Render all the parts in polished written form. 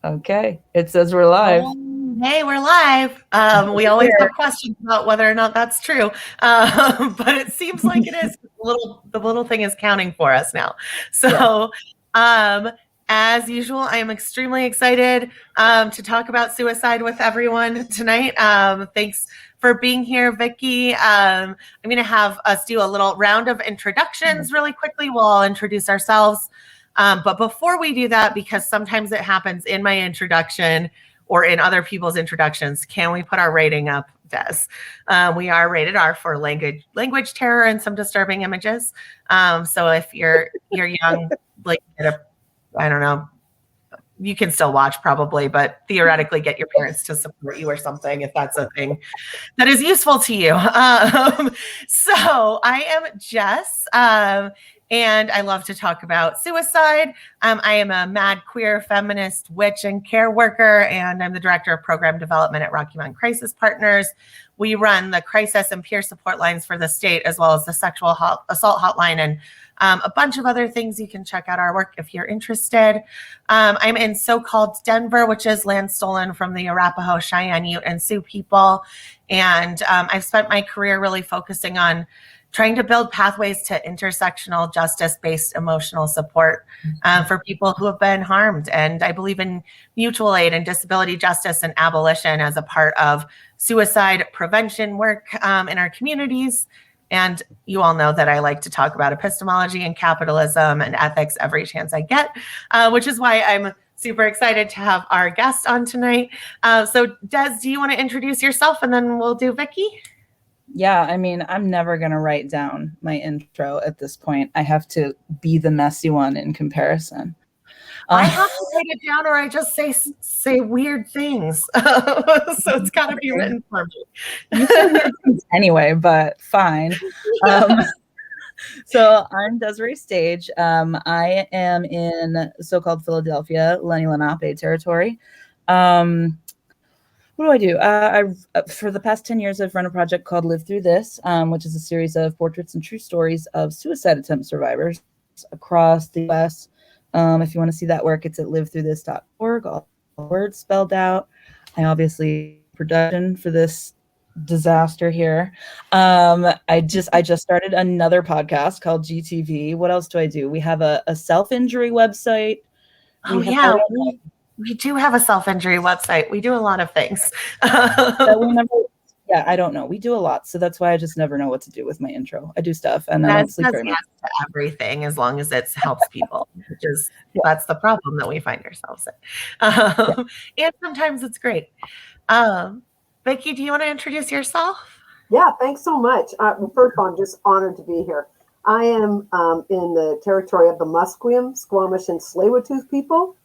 Okay, it says we're live. Hey, we're live. We always have questions about whether or not that's true, but it seems like it is. The little thing is counting for us now. So, as usual, I am extremely excited to talk about suicide with everyone tonight. Thanks for being here, Vikki. I'm going to have us do a little round of introductions really quickly. We'll all introduce ourselves. But before we do that, because sometimes it happens in my introduction or in other people's introductions, can we put our rating up, Des? We are rated R for language terror and some disturbing images. So if you're young, like, I don't know, you can still watch probably, but theoretically get your parents to support you or something if that's a thing that is useful to you. So I am Jess. And I love to talk about suicide. I am a mad queer feminist witch and care worker, and I'm the director of program development at Rocky Mountain Crisis Partners. We run the crisis and peer support lines for the state, as well as the sexual assault hotline and a bunch of other things. You can check out our work if you're interested. I'm in so-called Denver, which is land stolen from the Arapaho, Cheyenne, Ute, and Sioux people. And I've spent my career really focusing on trying to build pathways to intersectional justice-based emotional support for people who have been harmed. And I believe in mutual aid and disability justice and abolition as a part of suicide prevention work in our communities. And you all know that I like to talk about epistemology and capitalism and ethics every chance I get, which is why I'm super excited to have our guest on tonight. So Des, do you want to introduce yourself and then we'll do Vikki? Yeah, I mean, I'm never going to write down my intro at this point. I have to be the messy one in comparison. I have to write it down or I just say weird things. So it's got to be written for me. You say weird things anyway, but fine. So I'm Dese'Rae Stage. I am in so-called Philadelphia, Lenni Lenape territory. What do I do? For the past 10 years, I've run a project called Live Through This, which is a series of portraits and true stories of suicide attempt survivors across the U.S. If you want to see that work, it's at livethroughthis.org, all words spelled out. I obviously production for this disaster here. I just started another podcast called GTV. What else do I do? We have a self-injury website. We do have a self-injury website. We do a lot of things. I don't know. We do a lot. So that's why I just never know what to do with my intro. I do stuff and then I don't sleep very much. To everything as long as it helps people, which is that's the problem that we find ourselves in. And sometimes it's great. Vikki, do you want to introduce yourself? Yeah, thanks so much. First of all, I'm just honored to be here. I am in the territory of the Musqueam, Squamish, and Tsleil-Waututh people.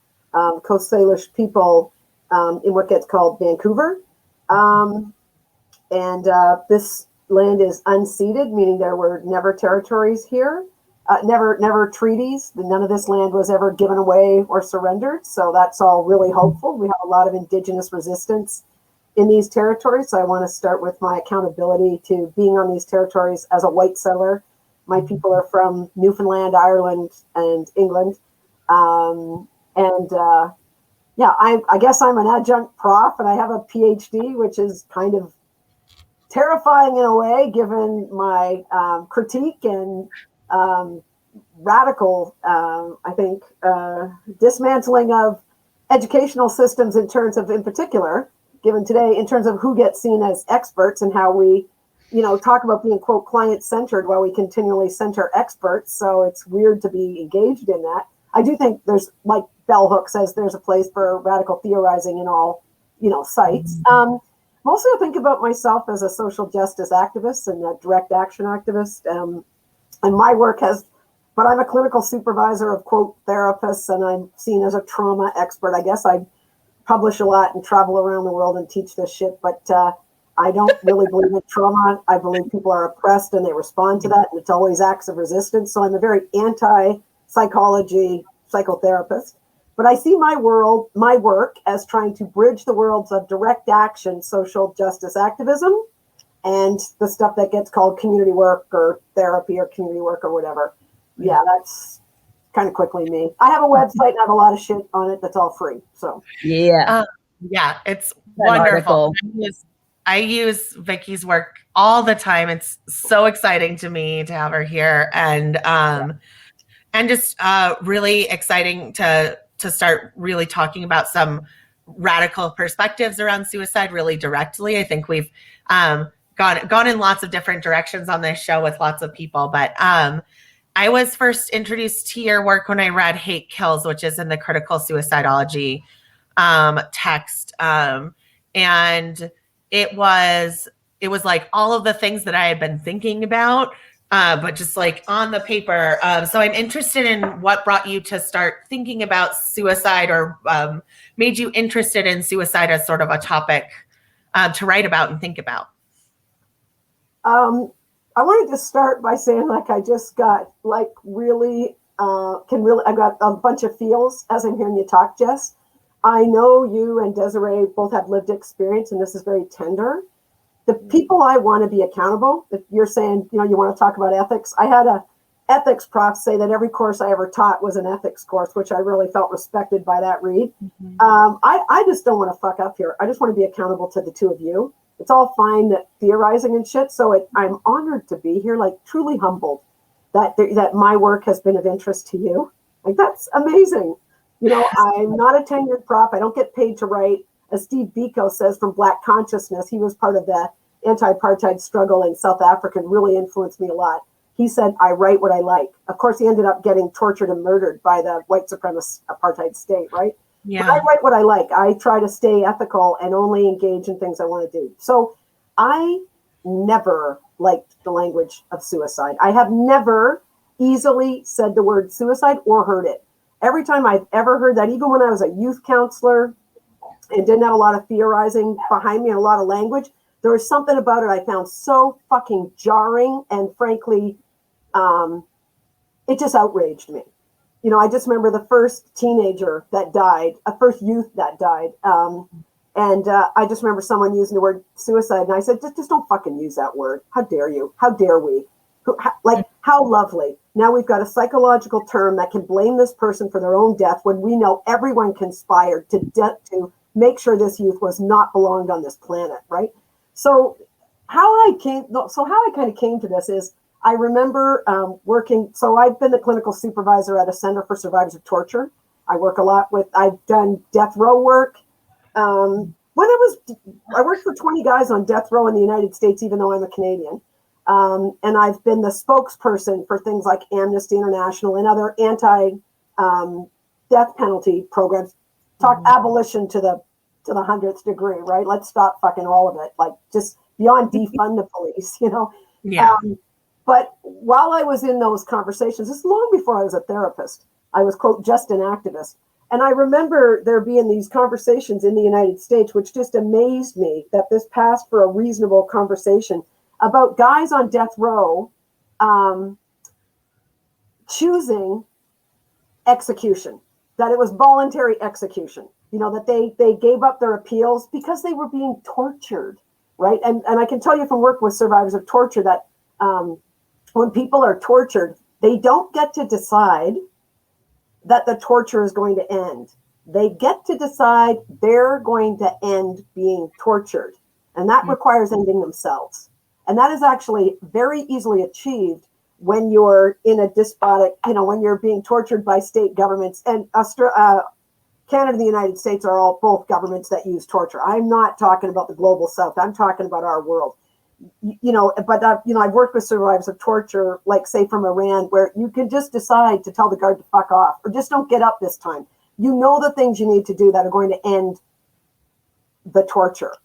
Coast Salish people in what gets called Vancouver. This land is unceded, meaning there were never territories here, never treaties. None of this land was ever given away or surrendered. So that's all really hopeful. We have a lot of Indigenous resistance in these territories. So I want to start with my accountability to being on these territories as a white settler. My people are from Newfoundland, Ireland, and England. I guess I'm an adjunct prof and I have a PhD, which is kind of terrifying in a way, given my critique and radical, dismantling of educational systems in particular, given today, in terms of who gets seen as experts and how we, talk about being, quote, client-centered while we continually center experts. So it's weird to be engaged in that. I do think there's, like Bell Hook says, there's a place for radical theorizing in all, sites. Mostly I think about myself as a social justice activist and a direct action activist. And my work but I'm a clinical supervisor of, quote, therapists, and I'm seen as a trauma expert. I guess I publish a lot and travel around the world and teach this shit, but I don't really believe in trauma. I believe people are oppressed and they respond to that, and it's always acts of resistance. So I'm a very anti-psychology psychotherapist. But I see my work as trying to bridge the worlds of direct action, social justice activism, and the stuff that gets called community work or therapy or community work or whatever. Yeah, that's kind of quickly me. I have a website and I have a lot of shit on it that's all free. So Yeah. Yeah, it's An wonderful. article. I use Vikki's work all the time. It's so exciting to me to have her here, and just really exciting to start really talking about some radical perspectives around suicide really directly. I think we've gone in lots of different directions on this show with lots of people, but I was first introduced to your work when I read Hate Kills, which is in the critical suicidology text, and it was like all of the things that I had been thinking about, but just like on the paper. So I'm interested in what brought you to start thinking about suicide, or made you interested in suicide as sort of a topic to write about and think about. I wanted to start by saying, like, I just got like really I got a bunch of feels as I'm hearing you talk, Jess. I know you and Dese'Rae both have lived experience, and this is very tender. The people I want to be accountable, if you're saying, you want to talk about ethics, I had a ethics prof say that every course I ever taught was an ethics course, which I really felt respected by that read. I just don't want to fuck up here. I just want to be accountable to the two of you. It's all fine that theorizing and shit. So I'm honored to be here, like truly humbled that my work has been of interest to you. Like, that's amazing. I'm not a tenured prof. I don't get paid to write. As Steve Biko says from Black Consciousness, he was part of the anti-apartheid struggle in South Africa and really influenced me a lot. He said, I write what I like. Of course, he ended up getting tortured and murdered by the white supremacist apartheid state, right? Yeah. But I write what I like. I try to stay ethical and only engage in things I want to do. So I never liked the language of suicide. I have never easily said the word suicide or heard it. Every time I've ever heard that, even when I was a youth counselor and didn't have a lot of theorizing behind me and a lot of language, there was something about it I found so fucking jarring, and frankly, it just outraged me. I just remember the first teenager that died, a first youth that died, and I just remember someone using the word suicide, and I said, just don't fucking use that word. How dare you? How dare we? How lovely. Now we've got a psychological term that can blame this person for their own death when we know everyone conspired to make sure this youth was not belonged on this planet, right? So how I kind of came to this is, I remember working, so I've been the clinical supervisor at a center for survivors of torture. I work a lot I've done death row work. I worked for 20 guys on death row in the United States, even though I'm a Canadian. And I've been the spokesperson for things like Amnesty International and other anti-death penalty programs. Talk abolition to the 100th degree, right? Let's stop fucking all of it. Like, just beyond defund the police, Yeah. But while I was in those conversations, this is long before I was a therapist, I was, quote, just an activist. And I remember there being these conversations in the United States, which just amazed me that this passed for a reasonable conversation about guys on death row choosing execution, that it was voluntary execution, that they gave up their appeals because they were being tortured, right? And I can tell you from work with survivors of torture that when people are tortured, they don't get to decide that the torture is going to end. They get to decide they're going to end being tortured. And that requires ending themselves. And that is actually very easily achieved when you're in a despotic, when you're being tortured by state governments. And Canada and the United States are both governments that use torture. I'm not talking about the global South. I'm talking about our world. I've worked with survivors of torture, like say from Iran, where you can just decide to tell the guard to fuck off, or just don't get up this time. The things you need to do that are going to end the torture,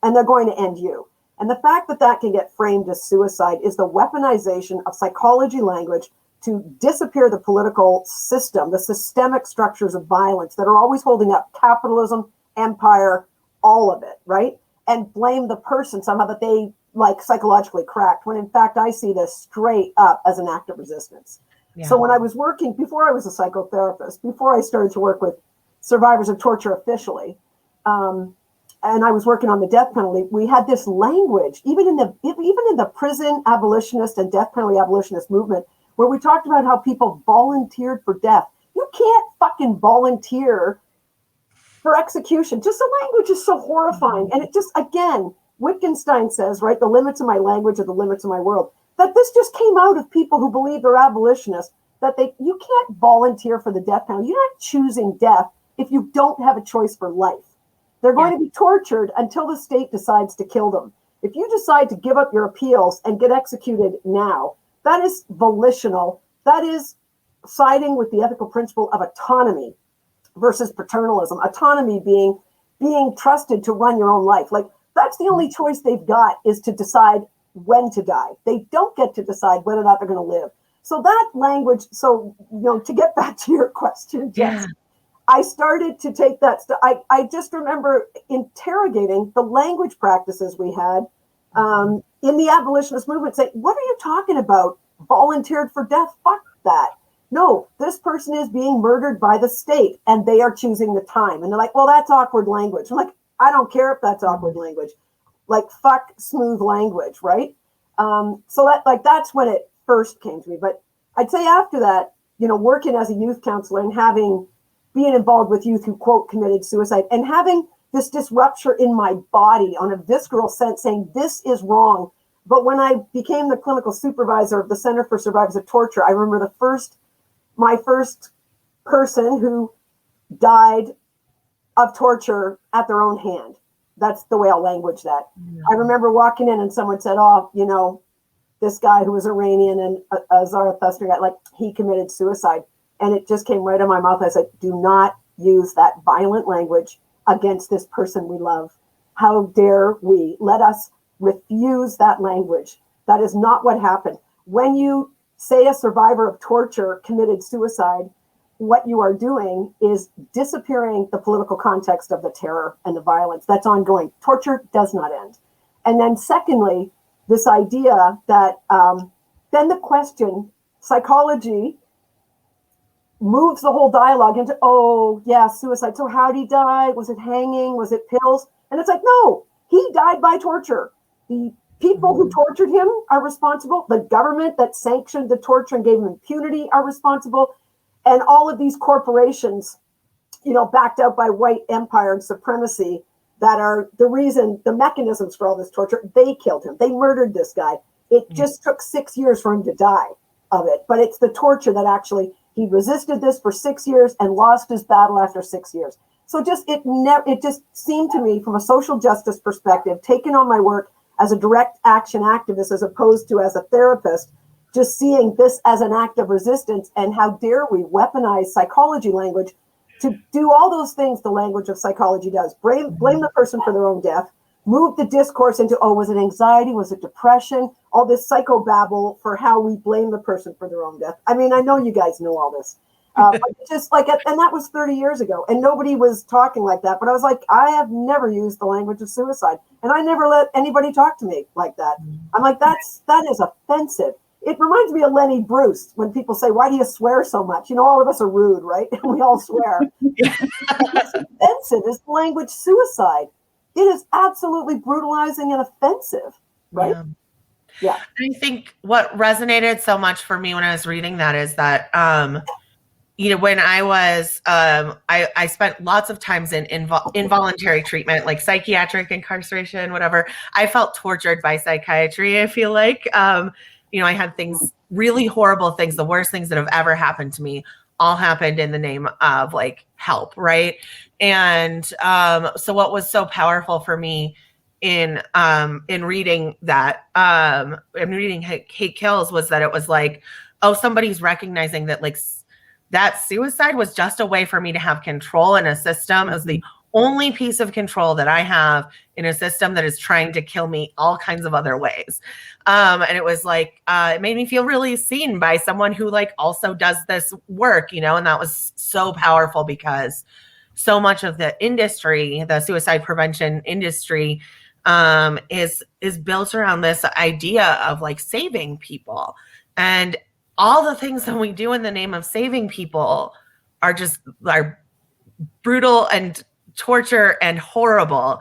and they're going to end you. And the fact that can get framed as suicide is the weaponization of psychology language to disappear the political system, the systemic structures of violence that are always holding up capitalism, empire, all of it, right? And blame the person somehow that they psychologically cracked, when in fact I see this straight up as an act of resistance. Yeah. So when I was working, before I was a psychotherapist, before I started to work with survivors of torture officially, and I was working on the death penalty, we had this language, even in the prison abolitionist and death penalty abolitionist movement, where we talked about how people volunteered for death. You can't fucking volunteer for execution. Just the language is so horrifying. And it just, again, Wittgenstein says, right, the limits of my language are the limits of my world. That this just came out of people who believe they're abolitionists, that you can't volunteer for the death penalty. You're not choosing death if you don't have a choice for life. They're going to be tortured until the state decides to kill them. If you decide to give up your appeals and get executed now, that is volitional. That is siding with the ethical principle of autonomy versus paternalism. Autonomy being trusted to run your own life. Like, that's the only choice they've got, is to decide when to die. They don't get to decide whether or not they're going to live. So that language, so, to get back to your question, Jess, I started to take that. I just remember interrogating the language practices we had in the abolitionist movement, saying, what are you talking about? Volunteered for death? Fuck that. No, this person is being murdered by the state and they are choosing the time. And they're like, well, that's awkward language. I'm like, I don't care if that's awkward language. Like, fuck smooth language, right? So that's when it first came to me. But I'd say after that, working as a youth counselor and being involved with youth who, quote, committed suicide, and having this disruption in my body on a visceral sense, saying this is wrong. But when I became the clinical supervisor of the Center for Survivors of Torture, I remember my first person who died of torture at their own hand. That's the way I'll language that. Yeah. I remember walking in and someone said, oh, this guy who was Iranian and a Zarathustra guy, like, he committed suicide. And it just came right in my mouth. I said, do not use that violent language against this person we love. How dare we? Let us refuse that language. That is not what happened. When you say a survivor of torture committed suicide, what you are doing is disappearing the political context of the terror and the violence that's ongoing. Torture does not end. And then secondly, this idea that then the question, psychology moves the whole dialogue into, oh, yeah, suicide. So how did he die? Was it hanging? Was it pills? And it's like, no, he died by torture. The people who tortured him are responsible. The government that sanctioned the torture and gave him impunity are responsible. And all of these corporations, backed out by white empire and supremacy, that are the reason, the mechanisms for all this torture, they killed him. They murdered this guy. It just took 6 years for him to die of it. But it's the torture that actually, he resisted this for 6 years and lost his battle after 6 years. So it just seemed to me, from a social justice perspective, taking on my work as a direct action activist as opposed to as a therapist, just seeing this as an act of resistance, and how dare we weaponize psychology language to do all those things the language of psychology does. Blame the person for their own death, move the discourse into, oh, was it anxiety? Was it depression? All this psychobabble for how we blame the person for their own death. I mean, I know you guys know all this. But just like, and that was 30 years ago, and nobody was talking like that. But I was like, I have never used the language of suicide, and I never let anybody talk to me like that. I'm like, that is offensive. It reminds me of Lenny Bruce when people say, why do you swear so much? All of us are rude, right? We all swear. What's offensive is the language suicide. It is absolutely brutalizing and offensive, right? Yeah. I think what resonated so much for me when I was reading that is that, when I was, I spent lots of times in involuntary treatment, like psychiatric incarceration, whatever. I felt tortured by psychiatry, I feel like. I had things, really horrible things, the worst things that have ever happened to me, all happened in the name of like help, right? And so what was so powerful for me in reading that, in reading Hate Kills, was that it was like, oh, somebody's recognizing that like that suicide was just a way for me to have control in a system. It was the only piece of control that I have in a system that is trying to kill me all kinds of other ways. And it was like, it made me feel really seen by someone who like also does this work, and that was so powerful, because so much of the industry, the suicide prevention industry, is built around this idea of like saving people, and all the things that we do in the name of saving people are brutal and torture and horrible,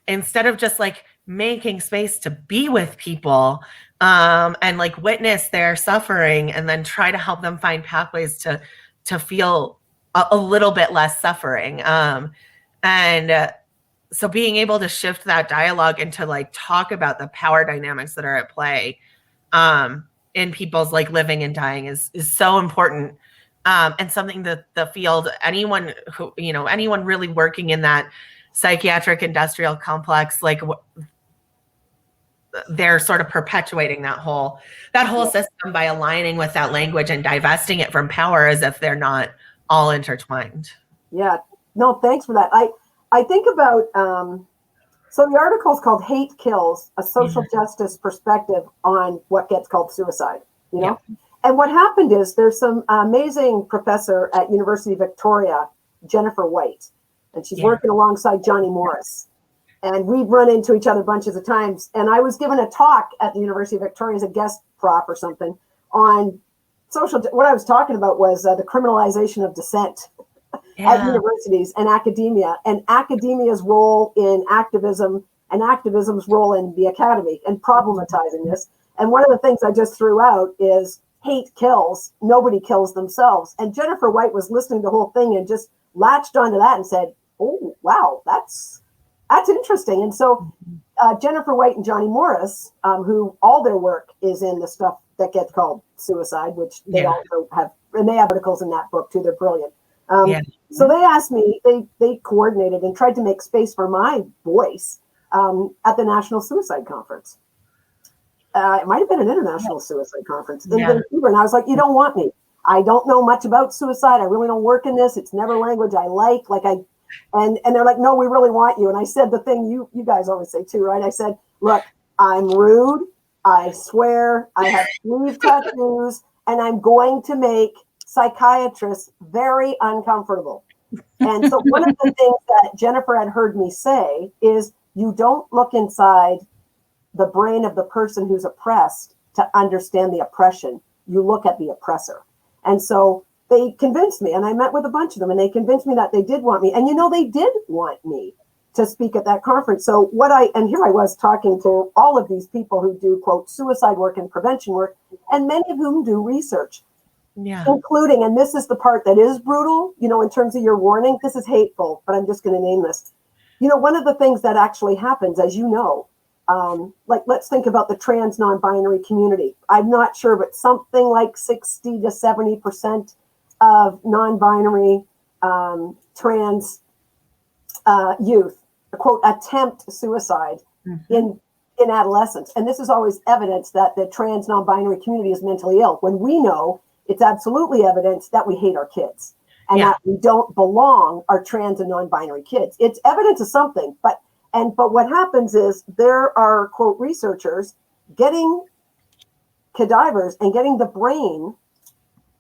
instead of just like making space to be with people and like witness their suffering and then try to help them find pathways to feel a little bit less suffering. So being able to shift that dialogue and to like talk about the power dynamics that are at play in people's like living and dying is so important. And something that the field, anyone who, anyone really working in that psychiatric industrial complex, like they're sort of perpetuating that whole system by aligning with that language and divesting it from power as if they're not all intertwined. Yeah, no, thanks for that. I think about, so the article is called Hate Kills, a social justice perspective on what gets called suicide, Yeah. And what happened is there's some amazing professor at University of Victoria, Jennifer White, and she's working alongside Johnny Morris. And we've run into each other bunches of times. And I was given a talk at the University of Victoria as a guest prof or something on what I was talking about was the criminalization of dissent at universities and academia's role in activism and activism's role in the academy and problematizing this. And one of the things I just threw out is hate kills, nobody kills themselves. And Jennifer White was listening to the whole thing and just latched onto that and said, oh, wow, that's interesting. And so Jennifer White and Johnny Morris, who all their work is in the stuff that gets called suicide, which they also have, and they have articles in that book too. They're brilliant. So they asked me, they coordinated and tried to make space for my voice at the National Suicide Conference. It might have been an international suicide conference in Vancouver. And I was like, you don't want me. I don't know much about suicide. I really don't work in this. It's never language I like. And they're like, no, we really want you. And I said the thing you guys always say too, right? I said, look, I'm rude. I swear I have sleeve tattoos and I'm going to make psychiatrists very uncomfortable. And so one of the things that Jennifer had heard me say is you don't look inside the brain of the person who's oppressed to understand the oppression. You look at the oppressor. And so they convinced me, and I met with a bunch of them, and they convinced me that they did want me. And they did want me to speak at that conference. So here I was talking to all of these people who do, quote, suicide work and prevention work, and many of whom do research, including, and this is the part that is brutal, in terms of your warning, this is hateful, but I'm just going to name this. One of the things that actually happens, as you know, let's think about the trans non-binary community. I'm not sure, but something like 60 to 70% of non-binary trans youth, quote, attempt suicide in adolescence. And this is always evidence that the trans non-binary community is mentally ill, when we know it's absolutely evidence that we hate our kids and that we don't belong, our trans and non-binary kids. It's evidence of something, but what happens is there are, quote, researchers getting cadavers and getting the brain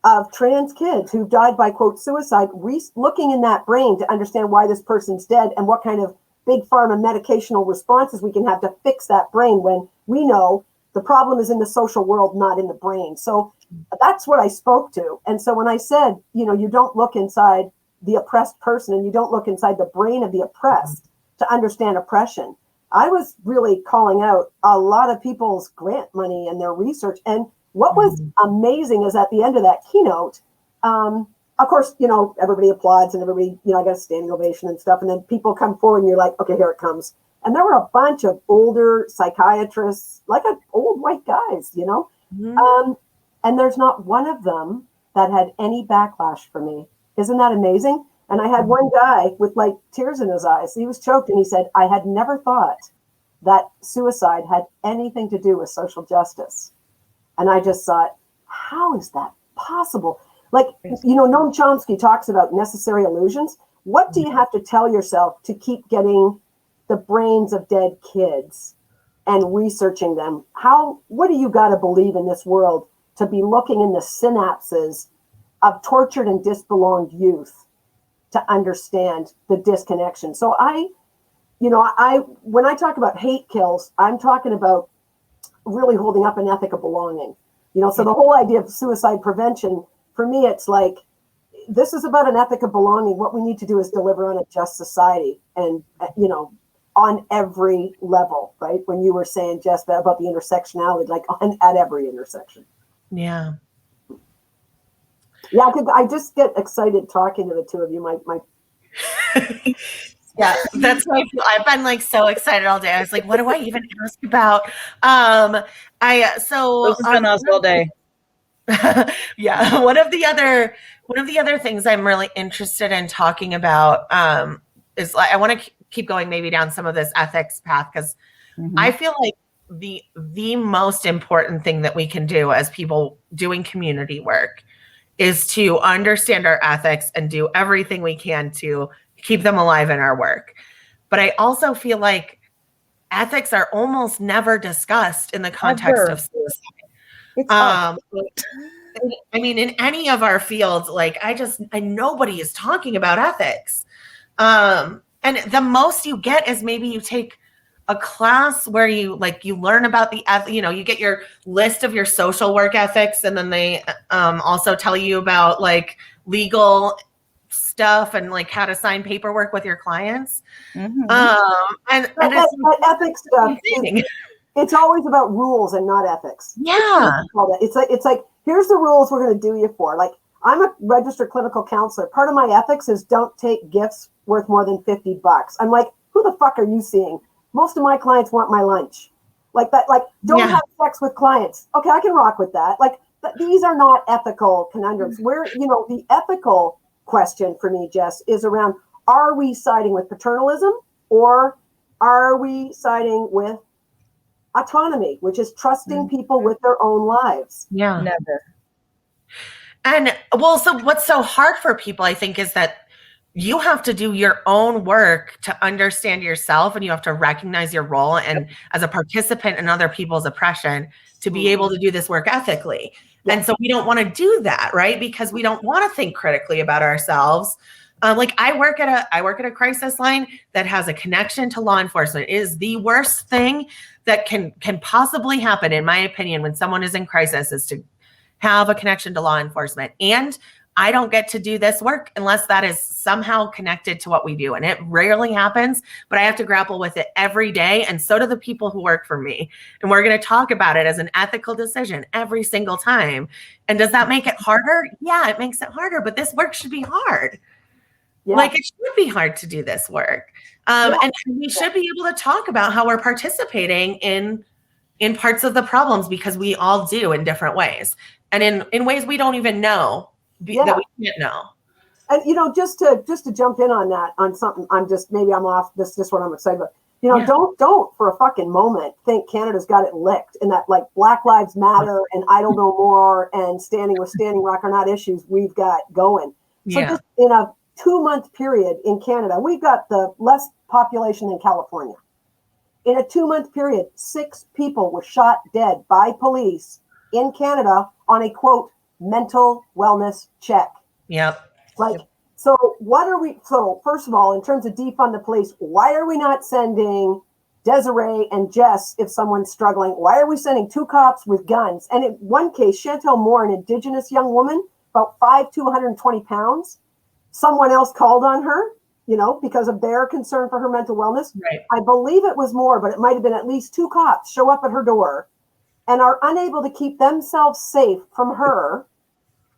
of trans kids who died by, quote, suicide, looking in that brain to understand why this person's dead and what kind of big pharma medicational responses we can have to fix that brain when we know the problem is in the social world, not in the brain. So that's what I spoke to. And so when I said, you don't look inside the oppressed person and you don't look inside the brain of the oppressed to understand oppression, I was really calling out a lot of people's grant money and their research. And what was amazing is at the end of that keynote, of course, everybody applauds and everybody, I got a standing ovation and stuff. And then people come forward and you're like, okay, here it comes. And there were a bunch of older psychiatrists, old white guys, and there's not one of them that had any backlash for me. Isn't that amazing? And I had one guy with tears in his eyes. He was choked and he said, I had never thought that suicide had anything to do with social justice. And I just thought, how is that possible? Noam Chomsky talks about necessary illusions. What do you have to tell yourself to keep getting the brains of dead kids and researching them? What do you got to believe in this world to be looking in the synapses of tortured and disbelonged youth to understand the disconnection? So when I talk about hate kills, I'm talking about really holding up an ethic of belonging. So the whole idea of suicide prevention, for me, it's this is about an ethic of belonging. What we need to do is deliver on a just society. And, on every level, right? When you were saying, Jess, about the intersectionality, like at every intersection. Yeah. Yeah, I just get excited talking to the two of you. My Yeah, that's how I feel. I've been like so excited all day. I was like, what do I even ask about? This has been us all day. Yeah, one of the other things I'm really interested in talking about is like I want to keep going maybe down some of this ethics path, because I feel like the most important thing that we can do as people doing community work is to understand our ethics and do everything we can to keep them alive in our work. But I also feel like ethics are almost never discussed in the context of suicide. I mean, in any of our fields, like nobody is talking about ethics. And the most you get is maybe you take a class where you learn about you get your list of your social work ethics, and then they also tell you about like legal stuff and like how to sign paperwork with your clients. And ethics stuff, it's always about rules and not ethics. Yeah. It's like, here's the rules we're going to do you for. Like, I'm a registered clinical counselor. Part of my ethics is don't take gifts worth more than $50. I'm like, who the fuck are you seeing? Most of my clients want my lunch. Like that, like, don't have sex with clients. Okay, I can rock with that. Like, these are not ethical conundrums. Where, the ethical question for me, Jess, is around, are we siding with paternalism, or are we siding with autonomy, which is trusting people with their own lives? Yeah. Never. And so what's so hard for people, I think, is that you have to do your own work to understand yourself, and you have to recognize your role and as a participant in other people's oppression to be able to do this work ethically. And so we don't want to do that, right? Because we don't want to think critically about ourselves. Like I work at a crisis line that has a connection to law enforcement. It is the worst thing that can possibly happen, in my opinion, when someone is in crisis, is to have a connection to law enforcement. And I don't get to do this work unless that is somehow connected to what we do. And it rarely happens, but I have to grapple with it every day. And so do the people who work for me. And we're going to talk about it as an ethical decision every single time. And does that make it harder? Yeah, it makes it harder, but this work should be hard. Yeah. Like, it should be hard to do this work. And we should be able to talk about how we're participating in parts of the problems, because we all do in different ways, and in ways we don't even know that we can't know. And just to jump in on that, on something, maybe I'm off. This is just what I'm excited about. Don't for a fucking moment think Canada's got it licked, and that like Black Lives Matter and Idle No More and Standing Rock are not issues we've got going. So just in a 2-month period in Canada, we've got the less population than California. In a 2-month period, 6 people were shot dead by police in Canada on a, quote, mental wellness check. Yep. So what are we, so first of all, in terms of defund the police, why are we not sending Dese'Rae and Jess if someone's struggling? Why are we sending 2 cops with guns? And in one case, Chantel Moore, an Indigenous young woman, about 5'2", 120 pounds, someone else called on her, because of their concern for her mental wellness. Right. I believe it was more, but it might have been at least 2 cops show up at her door and are unable to keep themselves safe from her.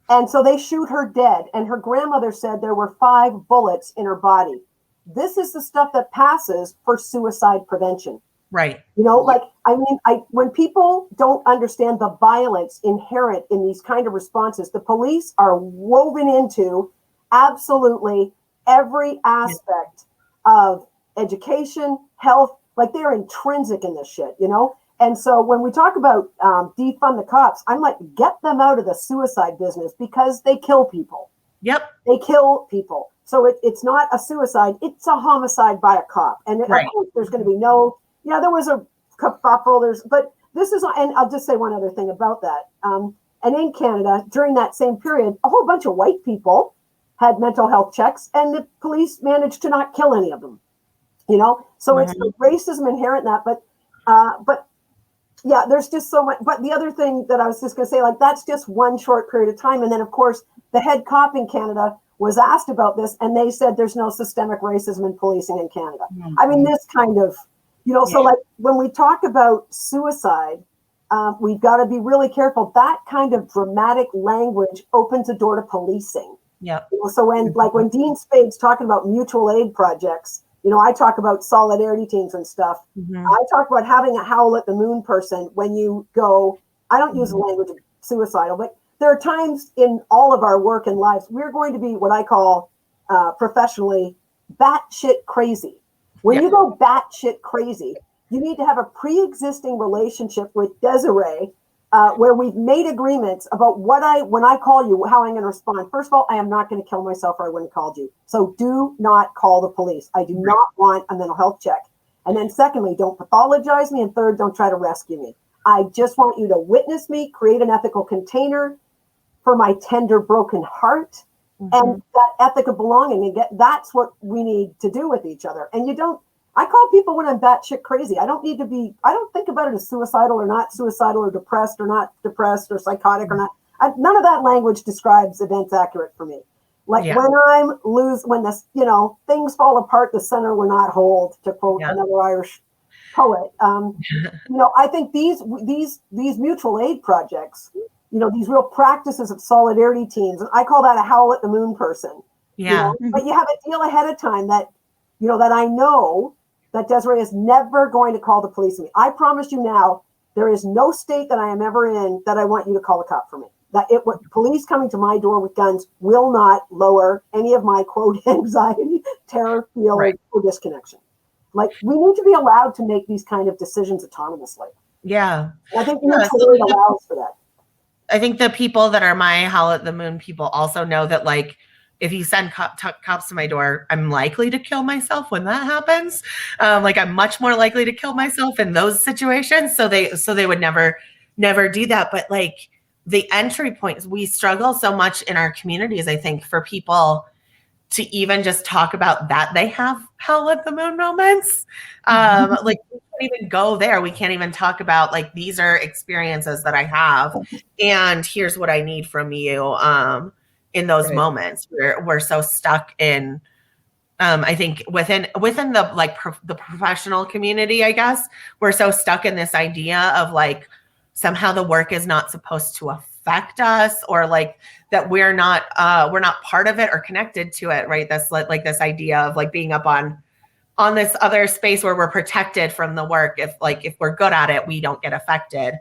And so they shoot her dead. And her grandmother said there were 5 bullets in her body. This is the stuff that passes for suicide prevention. Right. When people don't understand the violence inherent in these kind of responses, the police are woven into absolutely every aspect of education, health, like they're intrinsic in this shit, And so when we talk about defund the cops, I'm like, get them out of the suicide business, because they kill people. Yep. They kill people. So it's not a suicide, it's a homicide by a cop. And of course there's going to be there was a kerfuffle, but this is, and I'll just say one other thing about that. And in Canada, during that same period, a whole bunch of white people had mental health checks, and the police managed to not kill any of them. So it's the racism inherent in that, but yeah, there's just so much. But the other thing that I was just going to say, like, that's just one short period of time. And then, of course, the head cop in Canada was asked about this, and they said there's no systemic racism in policing in Canada. I mean, this kind of, so like when we talk about suicide, we've got to be really careful. That kind of dramatic language opens the door to policing. Yeah. So when Dean Spade's talking about mutual aid projects, I talk about solidarity teams and stuff. I talk about having a Howl at the Moon person when you go, I don't use the language of suicidal, but there are times in all of our work and lives, we're going to be what I call professionally batshit crazy. When you go batshit crazy, you need to have a pre-existing relationship with Dese'Rae where we've made agreements about when I call you, how I'm going to respond. First of all, I am not going to kill myself or I wouldn't have called you. So do not call the police. I do not want a mental health check. And then secondly, don't pathologize me. And third, don't try to rescue me. I just want you to witness me, create an ethical container for my tender, broken heart, and that ethic of belonging. And that's what we need to do with each other. And I call people when I'm batshit crazy. I don't think about it as suicidal or not suicidal or depressed or not depressed or psychotic or not. None of that language describes events accurate for me. Like when things fall apart, the center will not hold, to quote another Irish poet. I think these mutual aid projects, these real practices of solidarity teams, and I call that a Howl at the Moon person. Yeah. But you have a deal ahead of time that, that I know that Dese'Rae is never going to call the police on me. I promise you now, there is no state that I am ever in that I want you to call a cop for me. Police coming to my door with guns will not lower any of my, quote, anxiety, terror, feeling, or disconnection. Like, we need to be allowed to make these kind of decisions autonomously. Yeah. And I think mutual aid allows for that. I think the people that are my Howl at the Moon people also know that, like, if you send cops to my door, I'm likely to kill myself when that happens. I'm much more likely to kill myself in those situations. So they would never do that. But like the entry points, we struggle so much in our communities, I think, for people to even just talk about that they have Howl at the Moon moments. Like, we can't even go there. We can't even talk about, like, these are experiences that I have, and here's what I need from you. In those moments, we're so stuck in, I think within the the professional community, I guess, we're so stuck in this idea of like somehow the work is not supposed to affect us, or like that we're not part of it or connected to it, right? That's like this idea of like being up on this other space where we're protected from the work. If we're good at it, we don't get affected.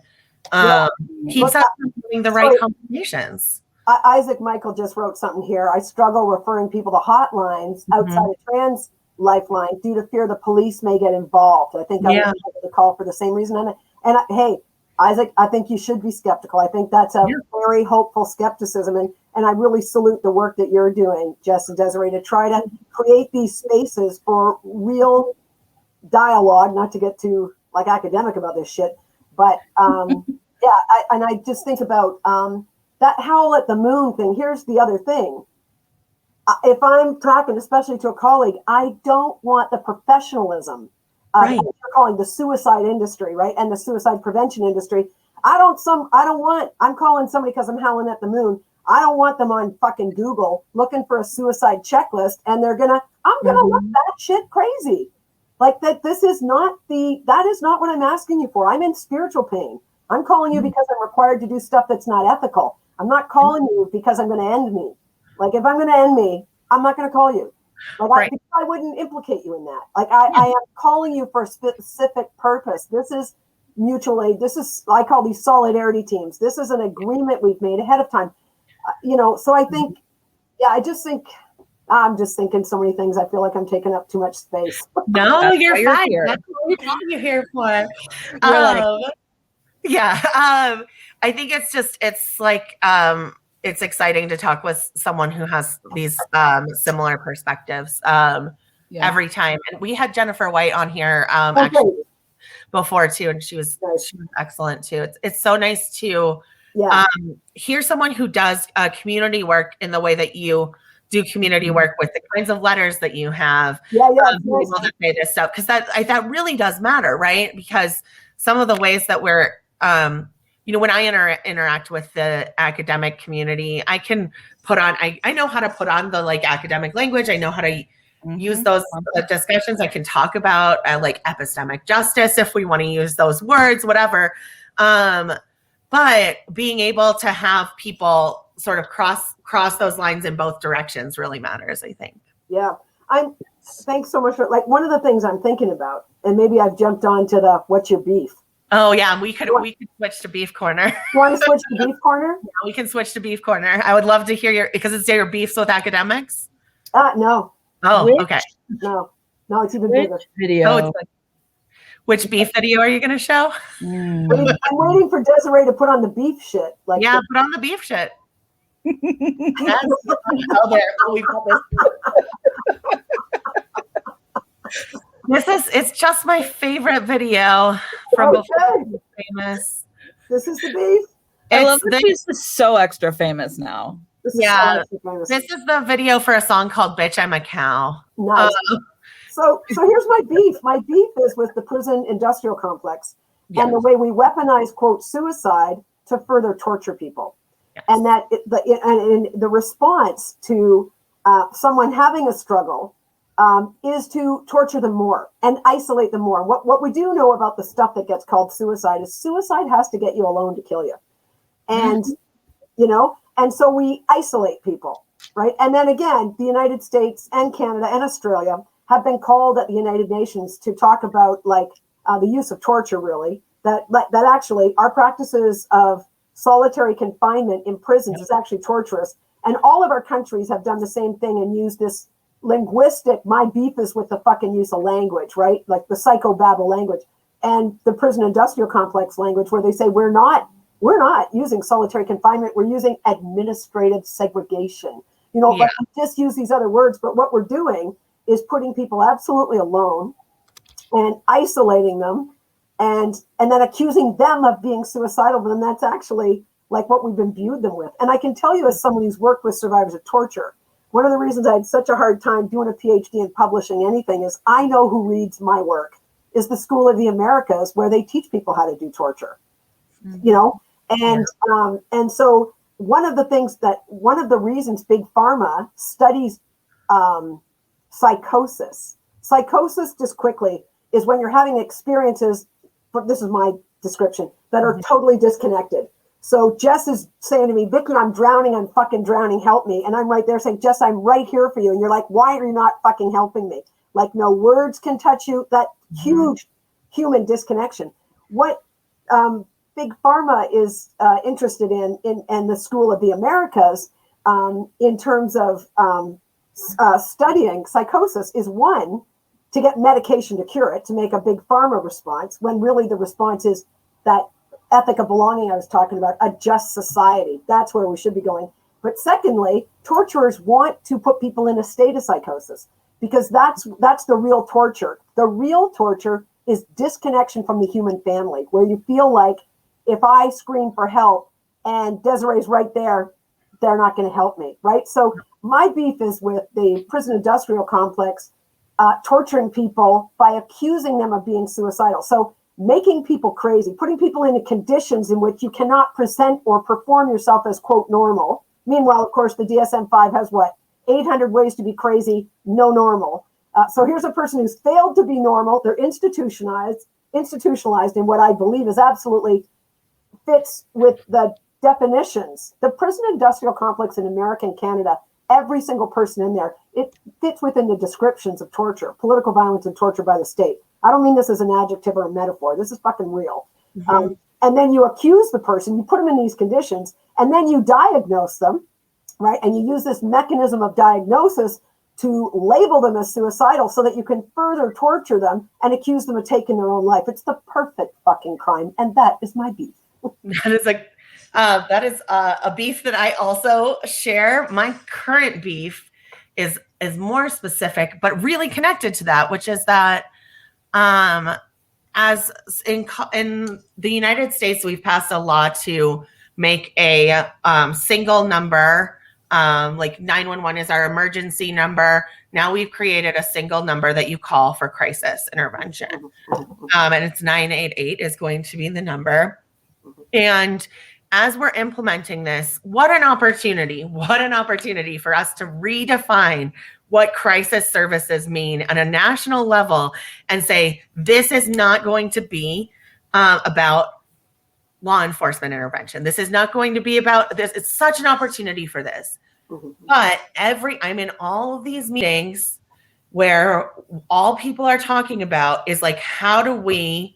Keeps us from doing the right combinations. Isaac Michael just wrote something here. I struggle referring people to hotlines outside of trans lifeline due to fear the police may get involved. I think I was able to call for the same reason. And hey, Isaac, I think you should be skeptical. I think that's a very hopeful skepticism. And I really salute the work that you're doing, Jess and Dese'Rae, to try to create these spaces for real dialogue, not to get too like academic about this shit. But I just think about that Howl at the Moon thing. Here's the other thing. If I'm talking, especially to a colleague, I don't want the professionalism you're calling the suicide industry, right? And the suicide prevention industry. I'm calling somebody because I'm howling at the moon. I don't want them on fucking Google looking for a suicide checklist, and I'm gonna look that shit crazy. Like that is not what I'm asking you for. I'm in spiritual pain. I'm calling you because I'm required to do stuff that's not ethical. I'm not calling you because I'm going to end me. Like, if I'm going to end me, I'm not going to call you. Like, I wouldn't implicate you in that. Like, I am calling you for a specific purpose. This is mutual aid. I call these solidarity teams. This is an agreement we've made ahead of time. So I think, I'm just thinking so many things. I feel like I'm taking up too much space. No, you're fine. That's what we call you here for. I think it's exciting to talk with someone who has these similar perspectives every time. And we had Jennifer White on here actually before too, and she was excellent too. It's so nice to hear someone who does community work in the way that you do community work, with the kinds of letters that you have, people that say this stuff, because that really does matter, right? Because some of the ways that we're when I interact with the academic community, I can put on, I know how to put on the like academic language. I know how to use those discussions. I can talk about like epistemic justice if we want to use those words, whatever. But being able to have people sort of cross those lines in both directions really matters, I think. Yeah. Thanks so much for, like, one of the things I'm thinking about, and maybe I've jumped on to the what's your beef. Oh yeah, we could switch to beef corner. You want to switch to beef corner? Yeah, we can switch to beef corner. I would love to hear because it's your beefs with academics. No. Oh, okay. No, it's even bigger. Video. Oh, it's like, which beef video are you going to show? I'm waiting for Dese'Rae to put on the beef shit. Like, yeah, put on the beef shit. That's oh, there. Oh, we got this. It's just my favorite video from before famous. This is the beef. I love that she's so extra famous now. This is the video for a song called "Bitch, I'm a Cow." Nice. So here's my beef. My beef is with the prison industrial complex and the way we weaponize, quote, suicide to further torture people. Yes. And that the response to someone having a struggle is to torture them more and isolate them more. What we do know about the stuff that gets called suicide is suicide has to get you alone to kill you. And, and so we isolate people, right? And then again, the United States and Canada and Australia have been called at the United Nations to talk about like the use of torture, really, that actually our practices of solitary confinement in prisons is actually torturous. And all of our countries have done the same thing and used this linguistic, my beef is with the fucking use of language, right? Like the psychobabble language and the prison industrial complex language where they say we're not using solitary confinement, we're using administrative segregation. But we just use these other words, but what we're doing is putting people absolutely alone and isolating them and then accusing them of being suicidal, but then that's actually like what we've imbued them with. And I can tell you as someone who's worked with survivors of torture, one of the reasons I had such a hard time doing a PhD and publishing anything is I know who reads my work is the School of the Americas where they teach people how to do torture, and so one of the reasons Big Pharma studies psychosis, just quickly, is when you're having experiences, this is my description, that are totally disconnected. So Jess is saying to me, Vikki, I'm fucking drowning, help me. And I'm right there saying, Jess, I'm right here for you. And you're like, why are you not fucking helping me? Like no words can touch you, that huge human disconnection. What Big Pharma is interested in the School of the Americas in terms of studying psychosis is one, to get medication to cure it, to make a Big Pharma response, when really the response is that ethic of belonging I was talking about, a just society. That's where we should be going. But secondly, torturers want to put people in a state of psychosis because that's the real torture. The real torture is disconnection from the human family, where you feel like if I scream for help and Dese'Rae's right there, they're not going to help me, right? So my beef is with the prison industrial complex torturing people by accusing them of being suicidal. So making people crazy, putting people into conditions in which you cannot present or perform yourself as, quote, normal. Meanwhile, of course, the DSM-5 has 800 ways to be crazy, no normal. So here's a person who's failed to be normal. They're institutionalized in what I believe is absolutely fits with the definitions. The prison industrial complex in America and Canada, every single person in there, it fits within the descriptions of torture, political violence and torture by the state. I don't mean this as an adjective or a metaphor. This is fucking real. And then you accuse the person, you put them in these conditions, and then you diagnose them, right? And you use this mechanism of diagnosis to label them as suicidal so that you can further torture them and accuse them of taking their own life. It's the perfect fucking crime. And that is my beef. That is a beef that I also share. My current beef is more specific, but really connected to that, which is that as in the United States, we've passed a law to make a single number, like 911 is our emergency number. Now we've created a single number that you call for crisis intervention. And it's 988 is going to be the number. And as we're implementing this, what an opportunity for us to redefine what crisis services mean on a national level and say, this is not going to be about law enforcement intervention. This is not going to be about this. It's such an opportunity for this. But I'm in all of these meetings where all people are talking about is like, how do we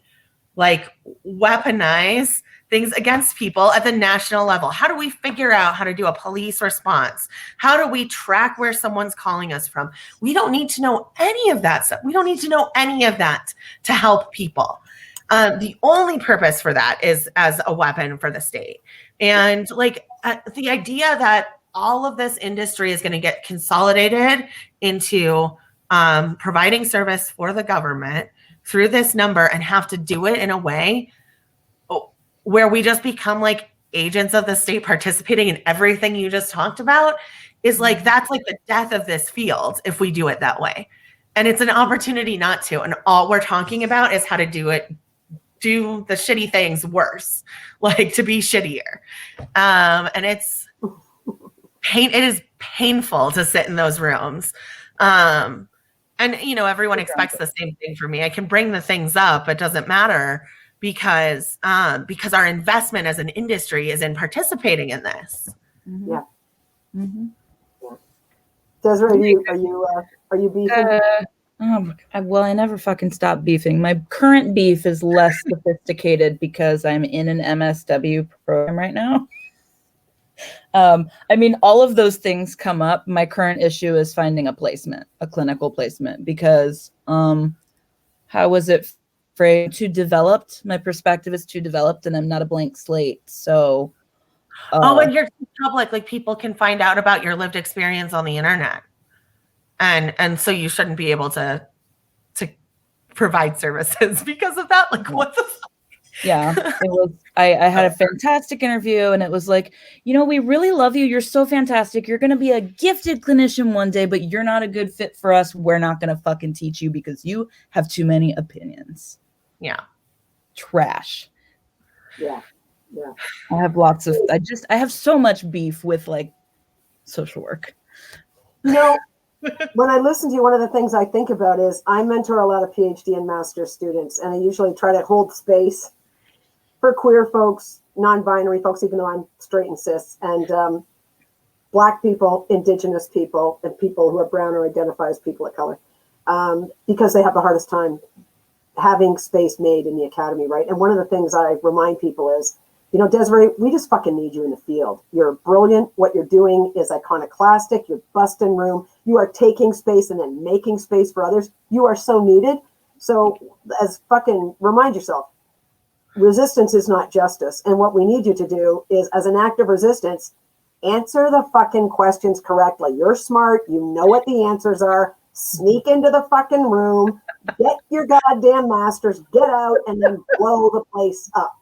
like weaponize things against people at the national level? How do we figure out how to do a police response? How do we track where someone's calling us from? We don't need to know any of that stuff. We don't need to know any of that to help people. The only purpose for that is as a weapon for the state. And like the idea that all of this industry is going to get consolidated into providing service for the government through this number and have to do it in a way where we just become like agents of the state participating in everything you just talked about is like, that's like the death of this field if we do it that way. And it's an opportunity not to. And all we're talking about is how to do the shitty things worse, like to be shittier. And it is painful to sit in those rooms. And, you know, everyone expects the same thing from me. I can bring the things up. It doesn't matter because our investment as an industry is in participating in this. Yeah. Dese'Rae, are you beefing? Well, I never fucking stop beefing. My current beef is less sophisticated because I'm in an MSW program right now. I mean, all of those things come up. My current issue is finding a placement, a clinical placement, because how was it too developed? My perspective is too developed and I'm not a blank slate. So and you're too public, like people can find out about your lived experience on the internet. And so you shouldn't be able to provide services because of that. Like, what the fuck? Yeah, it was. I had a fantastic interview, and it was like, you know, we really love you. You're so fantastic. You're going to be a gifted clinician one day, but you're not a good fit for us. We're not going to fucking teach you because you have too many opinions. Yeah. Trash. Yeah. I have I have so much beef with like social work. You know, when I listen to you, one of the things I think about is I mentor a lot of PhD and master's students, and I usually try to hold space for queer folks, non-binary folks, even though I'm straight and cis, and Black people, Indigenous people, and people who are brown or identify as people of color, because they have the hardest time having space made in the academy, right? And one of the things I remind people is, you know, Dese'Rae, we just fucking need you in the field. You're brilliant. What you're doing is iconoclastic. You're busting room. You are taking space and then making space for others. You are so needed. So remind yourself, resistance is not justice. And what we need you to do is, as an act of resistance, answer the fucking questions correctly. You're smart. You know what the answers are. Sneak into the fucking room, get your goddamn masters, get out, and then blow the place up.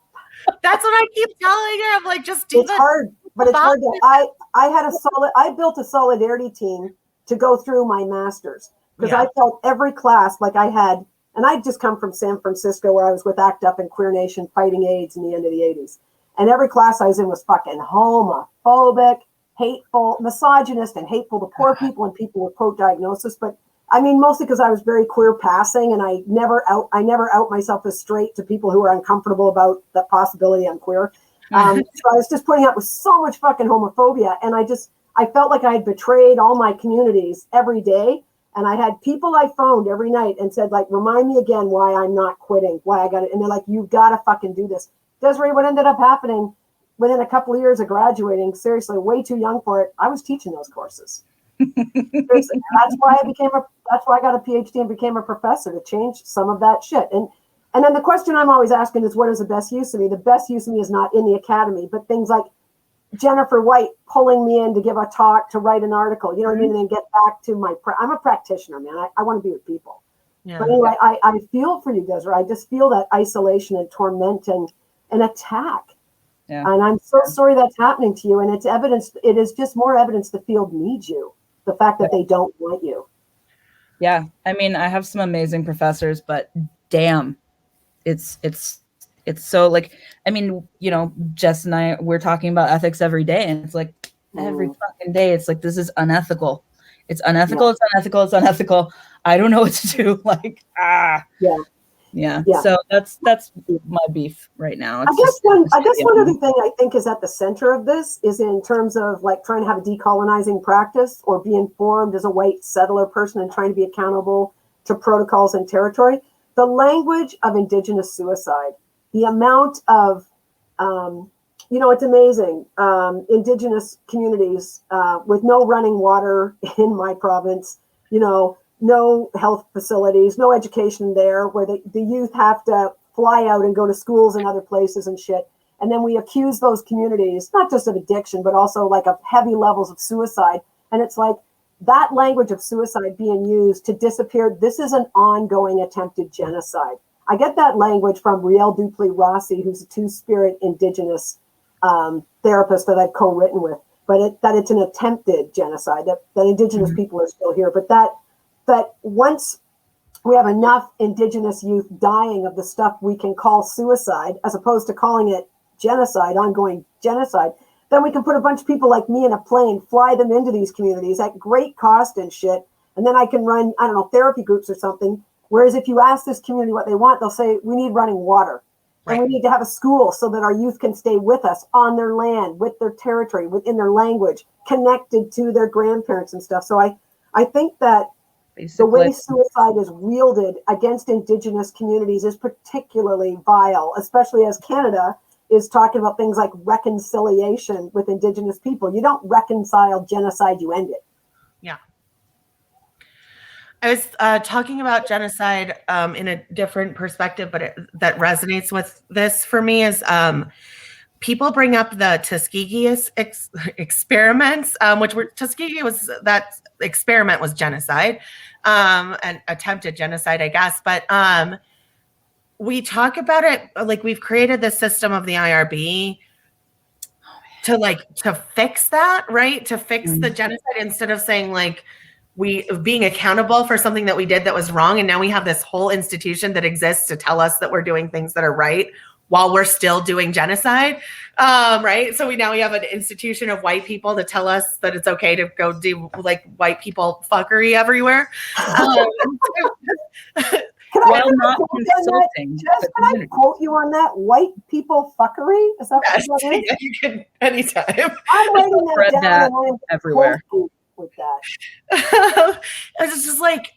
That's what I keep telling her. I'm like, just do it's hard, but it's hard. I built a solidarity team to go through my masters because I felt every class like I had, and I'd just come from San Francisco where I was with ACT UP and Queer Nation fighting AIDS in the end of the 80s. And every class I was in was fucking homophobic, hateful, misogynist, and hateful to poor people and people with quote diagnosis. But I mean, mostly because I was very queer passing, and I never out myself as straight to people who are uncomfortable about the possibility I'm queer. So I was just putting up with so much fucking homophobia, and I felt like I had betrayed all my communities every day. And I had people I phoned every night and said, like, remind me again why I'm not quitting, why I got it. And they're like, you've got to fucking do this. Dese'Rae, what ended up happening within a couple of years of graduating, seriously, way too young for it, I was teaching those courses. Seriously, that's why I got a PhD and became a professor, to change some of that shit. And then the question I'm always asking is, what is the best use of me? The best use of me is not in the academy, but things like Jennifer White pulling me in to give a talk, to write an article, you know what I mean? And then get back to I'm a practitioner, man. I want to be with people. Yeah. But anyway, I feel for you, Dese'Rae. I just feel that isolation and torment and attack. Yeah. And I'm so sorry that's happening to you. And it's evidence. It is just more evidence the field needs you. The fact that they don't want you. Yeah. I mean, I have some amazing professors, but damn, it's It's so like, I mean, you know, Jess and I, we're talking about ethics every day, and it's like every fucking day, it's like, this is unethical. It's unethical. It's unethical. It's unethical. I don't know what to do. Like, yeah. So that's my beef right now. It's I guess one other thing I think is at the center of this is in terms of like trying to have a decolonizing practice or be informed as a white settler person and trying to be accountable to protocols and territory. The language of Indigenous suicide, the amount of, you know, it's amazing. Indigenous communities with no running water in my province, you know, no health facilities, no education there, where the youth have to fly out and go to schools and other places and shit. And then we accuse those communities, not just of addiction, but also like of heavy levels of suicide. And it's like that language of suicide being used to disappear. This is an ongoing attempted genocide. I get that language from Riel Dupley-Rossi, who's a two-spirit Indigenous therapist that I've co-written with, but that it's an attempted genocide, that Indigenous people are still here. But that once we have enough Indigenous youth dying of the stuff we can call suicide, as opposed to calling it genocide, ongoing genocide, then we can put a bunch of people like me in a plane, fly them into these communities at great cost and shit. And then I can run, I don't know, therapy groups or something. Whereas if you ask this community what they want, they'll say, we need running water. And we need to have a school so that our youth can stay with us on their land, with their territory, within their language, connected to their grandparents and stuff. So I think that basically, the way suicide is wielded against Indigenous communities is particularly vile, especially as Canada is talking about things like reconciliation with Indigenous people. You don't reconcile genocide, you end it. Yeah. I was talking about genocide in a different perspective, but that resonates with this for me is people bring up the Tuskegee experiments, which were Tuskegee was that experiment was genocide, and attempted genocide, I guess. But we talk about it like we've created this system of the IRB to fix that, right? To fix the genocide instead of saying like we being accountable for something that we did that was wrong. And now we have this whole institution that exists to tell us that we're doing things that are right while we're still doing genocide, right? So we have an institution of white people to tell us that it's okay to go do like white people fuckery everywhere. While not consulting. Jess, can I quote you on that? White people fuckery? Is that what that is? Yeah, you can anytime. I'm writing that down and I am everywhere. With that. It's just like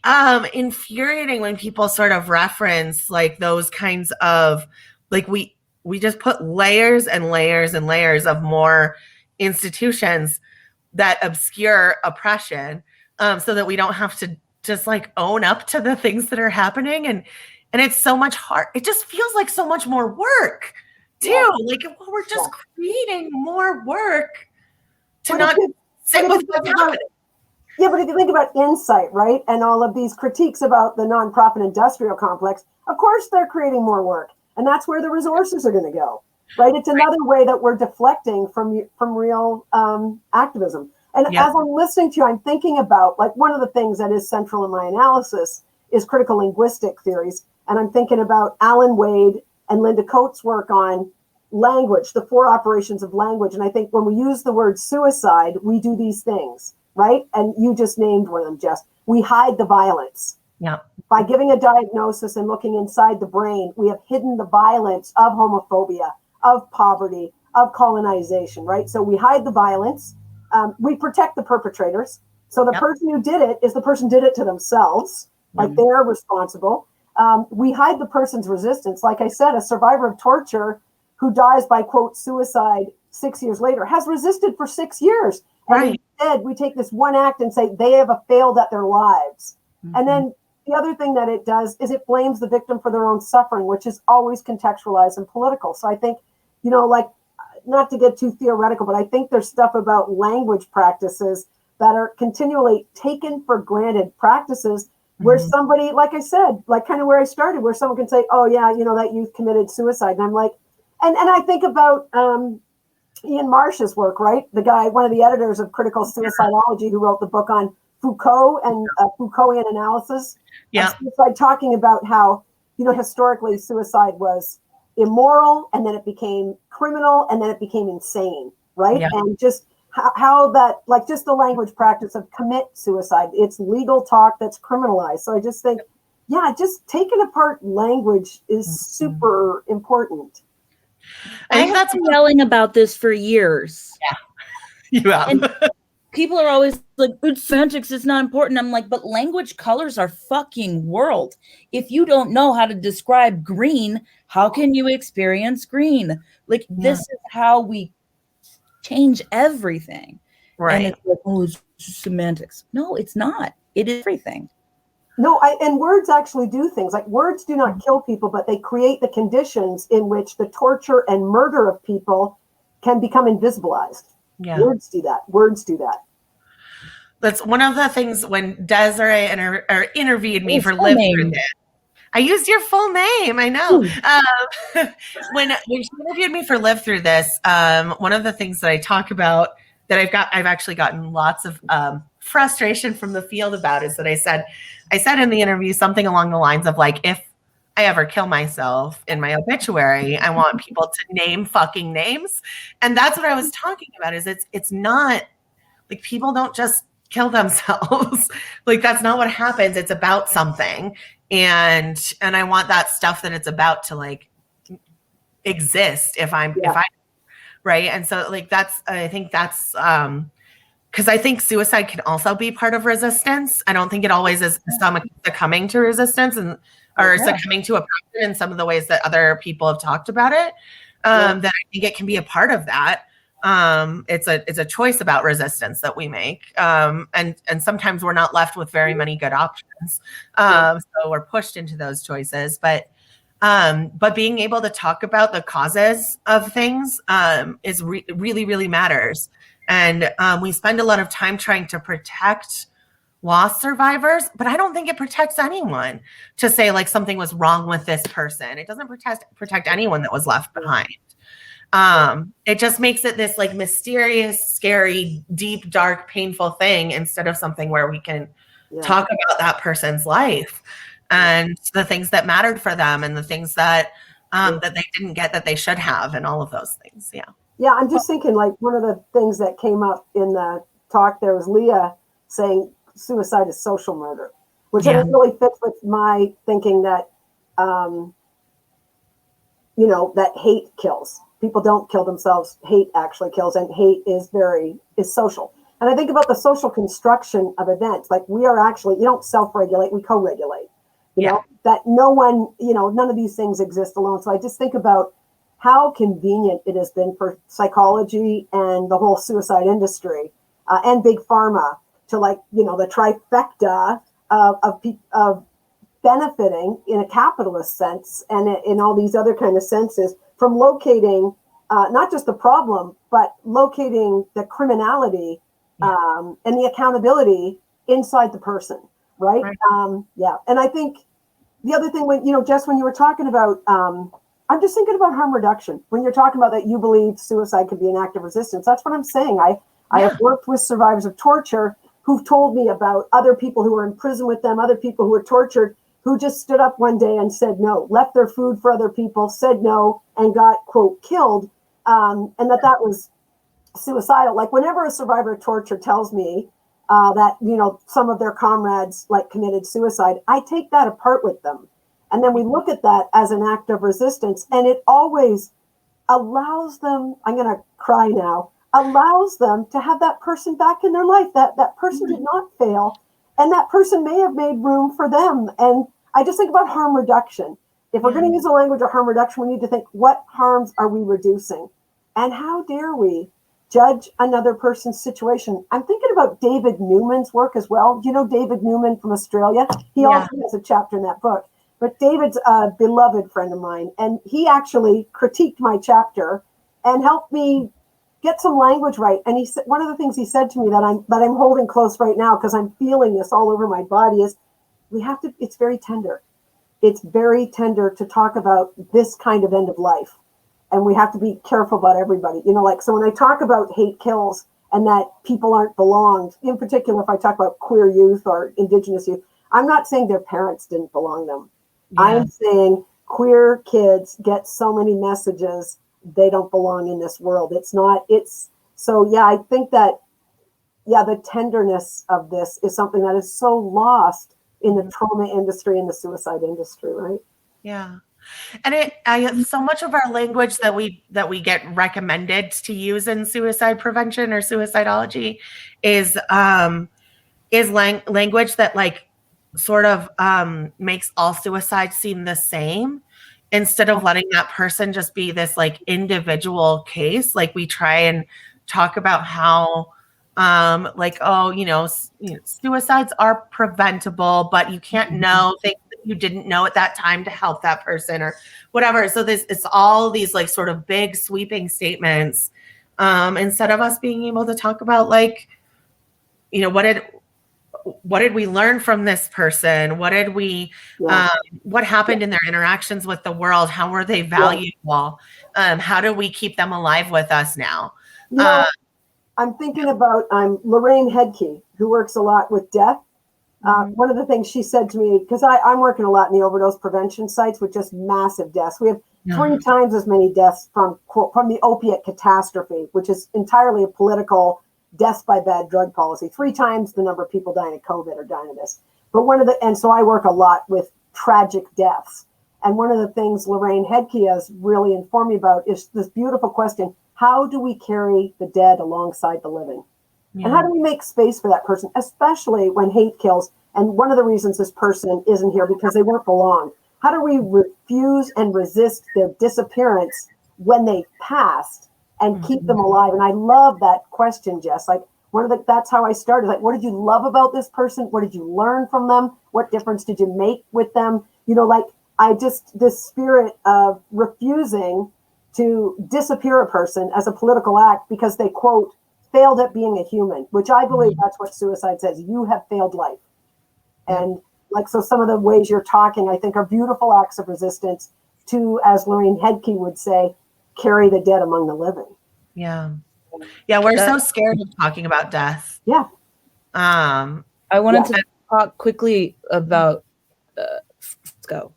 infuriating when people sort of reference like those kinds of like we just put layers and layers and layers of more institutions that obscure oppression so that we don't have to just like own up to the things that are happening. And it's so much hard. It just feels like so much more work too. Like we're just creating more work to not sit with what's happening. Yeah, but if you think about Insight, right, and all of these critiques about the nonprofit industrial complex, of course they're creating more work. And that's where the resources are going to go, right? It's another way that we're deflecting from real activism. And as I'm listening to you, I'm thinking about, like, one of the things that is central in my analysis is critical linguistic theories. And I'm thinking about Alan Wade and Linda Coates' work on language, the 4 operations of language. And I think when we use the word suicide, we do these things, right? And you just named one of them, Jess. We hide the violence. Yeah. By giving a diagnosis and looking inside the brain, we have hidden the violence of homophobia, of poverty, of colonization, right? So we hide the violence. We protect the perpetrators. So the person who did it is the person who did it to themselves, like they're responsible. We hide the person's resistance. Like I said, a survivor of torture who dies by, quote, suicide 6 years later has resisted for 6 years. And instead, we take this one act and say they have failed at their lives. And then the other thing that it does is it blames the victim for their own suffering, which is always contextualized and political. So I think, you know, like, not to get too theoretical, but I think there's stuff about language practices that are continually taken for granted practices where somebody, like I said, like kind of where I started, where someone can say, oh yeah, you know, that youth committed suicide. And I'm like, and I think about Ian Marsh's work, right? The guy, one of the editors of Critical Suicidology, who wrote the book on Foucault and Foucaultian analysis of suicide, talking about how, you know, historically suicide was immoral, and then it became criminal, and then it became insane, right? Yeah. And just how that, like, just the language practice of commit suicide, it's legal talk that's criminalized. So I just think, yeah, just taking apart language is super important. I think that's been yelling about this for years. Yeah, you have. And people are always like, it's semantics, it's not important. I'm like, but language colors our fucking world. If you don't know how to describe green, how can you experience green? Like, this is how we change everything. Right. And it's like, oh, it's just semantics. No, it's not. It is everything. No, and words actually do things. Like, words do not kill people, but they create the conditions in which the torture and murder of people can become invisibilized. Yeah. Words do that. Words do that. That's one of the things when Dese'Rae interviewed me for Live Through This. I used your full name. I know. When she interviewed me for Live Through This, one of the things that I talk about that I've actually gotten lots of frustration from the field about is that I said in the interview something along the lines of, like, if I ever kill myself in my obituary, I want people to name fucking names. And that's what I was talking about, is it's not like people don't just kill themselves. Like, that's not what happens. It's about something. And I want that stuff that it's about to, like, exist if I right. And so, like, I think that's because I think suicide can also be part of resistance. I don't think it always is succumbing to resistance or succumbing to oppression in some of the ways that other people have talked about it. That I think it can be a part of that. It's a choice about resistance that we make. And sometimes we're not left with very many good options. So we're pushed into those choices, but being able to talk about the causes of things is really, really matters. And we spend a lot of time trying to protect loss survivors, but I don't think it protects anyone to say, like, something was wrong with this person. It doesn't protect anyone that was left behind. It just makes it this, like, mysterious, scary, deep, dark, painful thing instead of something where we can talk about that person's life and the things that mattered for them and the things that that they didn't get that they should have, and all of those things. Yeah, I'm just thinking, like, one of the things that came up in the talk there was Leah saying suicide is social murder, which I think really fits with my thinking that, that hate kills. People don't kill themselves. Hate actually kills, and hate is social. And I think about the social construction of events. Like, we are actually, you don't self-regulate, we co-regulate. You know, that no one, none of these things exist alone. So I just think about how convenient it has been for psychology and the whole suicide industry and big pharma to, like, the trifecta of benefiting in a capitalist sense and in all these other kind of senses from locating not just the problem, but locating the criminality and the accountability inside the person, right? And I think the other thing, when Jess, when you were talking about, I'm just thinking about harm reduction. When you're talking about that, you believe suicide could be an act of resistance. That's what I'm saying. I have worked with survivors of torture who've told me about other people who were in prison with them, other people who were tortured, who just stood up one day and said no, left their food for other people, said no, and got, quote, killed, and that was suicidal. Like, whenever a survivor of torture tells me that, some of their comrades, like, committed suicide, I take that apart with them. And then we look at that as an act of resistance, and it always allows them, I'm going to cry now, allows them to have that person back in their life. That person did not fail, and that person may have made room for them. And I just think about harm reduction. If we're going to use the language of harm reduction, we need to think, what harms are we reducing? And how dare we judge another person's situation? I'm thinking about David Newman's work as well. You know David Newman from Australia? He also has a chapter in that book. But David's a beloved friend of mine, and he actually critiqued my chapter and helped me get some language right. And he said, one of the things he said to me that I'm holding close right now, because I'm feeling this all over my body, is it's very tender. It's very tender to talk about this kind of end of life. And we have to be careful about everybody. So when I talk about hate kills and that people aren't belonged, in particular, if I talk about queer youth or Indigenous youth, I'm not saying their parents didn't belong them. I'm saying queer kids get so many messages they don't belong in this world. I think that, the tenderness of this is something that is so lost in the trauma industry and the suicide industry, right? Yeah. And so much of our language that we get recommended to use in suicide prevention or suicidology is language that like sort of makes all suicides seem the same, instead of letting that person just be this like individual case. Like we try and talk about how suicides are preventable, but you can't know things that you didn't know at that time to help that person or whatever. So it's all these like sort of big sweeping statements, instead of us being able to talk about like, what did we learn from this person? What did we, what happened in their interactions with the world? How were they valuable? How do we keep them alive with us now? I'm thinking about Lorraine Hedke, who works a lot with death. One of the things she said to me, because I'm working a lot in the overdose prevention sites with just massive deaths. We have 3 times as many deaths from the opiate catastrophe, which is entirely a political deaths by bad drug policy. 3 times the number of people dying of COVID are dying of this. But and so I work a lot with tragic deaths. And one of the things Lorraine Hedke has really informed me about is this beautiful question: how do we carry the dead alongside the living? Yeah. And how do we make space for that person, especially when hate kills? And one of the reasons this person isn't here because they won't belong. How do we refuse and resist their disappearance when they passed and keep them alive? And I love that question, Jess. Like that's how I started. Like, what did you love about this person? What did you learn from them? What difference did you make with them? This spirit of refusing to disappear a person as a political act because they, quote, failed at being a human, which I believe that's what suicide says. You have failed life. And so some of the ways you're talking, I think, are beautiful acts of resistance to, as Lorraine Hedke would say, carry the dead among the living. Yeah. Yeah. We're so scared of talking about death. Yeah. I wanted to talk quickly about Francesco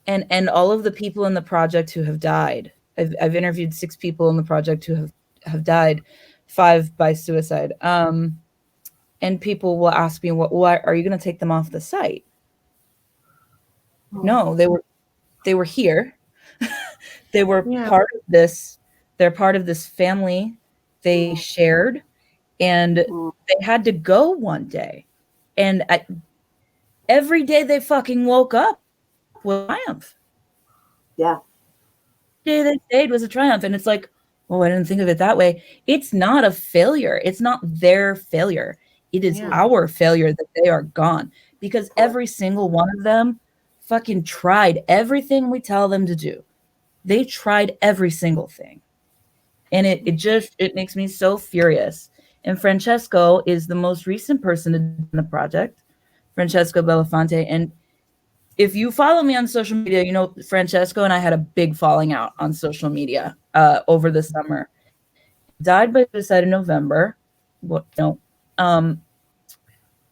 and all of the people in the project who have died. I've interviewed 6 people in the project who have died, 5 by suicide. And people will ask me, what are you going to take them off the site? No, they were here. They were part of this. They're part of this family. They shared, and they had to go one day. And every day they fucking woke up with triumph. Yeah. Day they stayed was a triumph. And it's like, I didn't think of it that way. It's not a failure. It's not their failure. It is our failure that they are gone, because every single one of them fucking tried everything we tell them to do. They tried every single thing. And it makes me so furious. And Francesco is the most recent person in the project, Francesco Belafonte. And if you follow me on social media, Francesco and I had a big falling out on social media over the summer. Died by suicide in November. And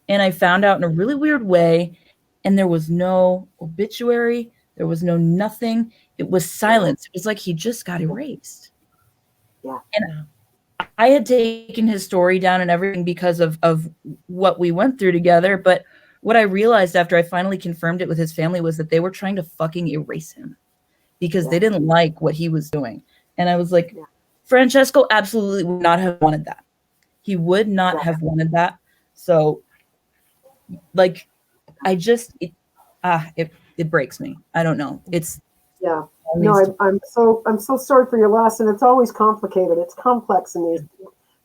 I found out in a really weird way, and there was no obituary. There was no nothing. It was silence. It was like he just got erased. Yeah. And I had taken his story down and everything because of what we went through together. But what I realized after I finally confirmed it with his family was that they were trying to fucking erase him because they didn't like what he was doing. And I was like, Francesco absolutely would not have wanted that. He would not have wanted that. So, like, it breaks me. I don't know. It's I'm so sorry for your loss, and it's always complicated. It's complex in these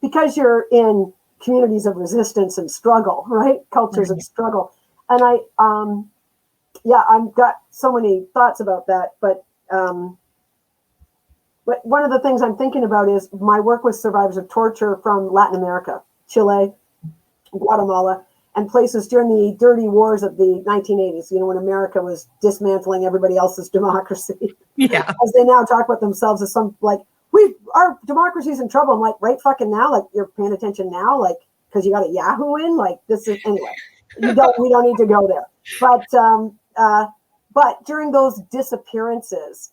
because you're in communities of resistance and struggle, right? Cultures of struggle. And I've got so many thoughts about that, but one of the things I'm thinking about is my work with survivors of torture from Latin America, Chile, Guatemala, and places during the dirty wars of the 1980s, when America was dismantling everybody else's democracy. Yeah. As they now talk about themselves as our democracy's in trouble. I'm like, right fucking now? Like, you're paying attention now? Like, because you got a Yahoo in? Like, this is, anyway, we don't need to go there. But But during those disappearances,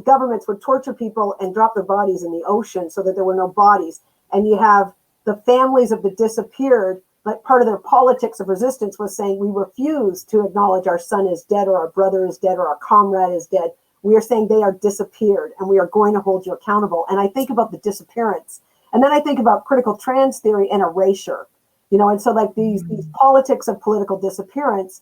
governments would torture people and drop their bodies in the ocean so that there were no bodies. And you have the families of the disappeared, like part of their politics of resistance was saying, we refuse to acknowledge our son is dead or our brother is dead or our comrade is dead. We are saying they are disappeared and we are going to hold you accountable. And I think about the disappearance. And then I think about critical trans theory and erasure, and so like these politics of political disappearance,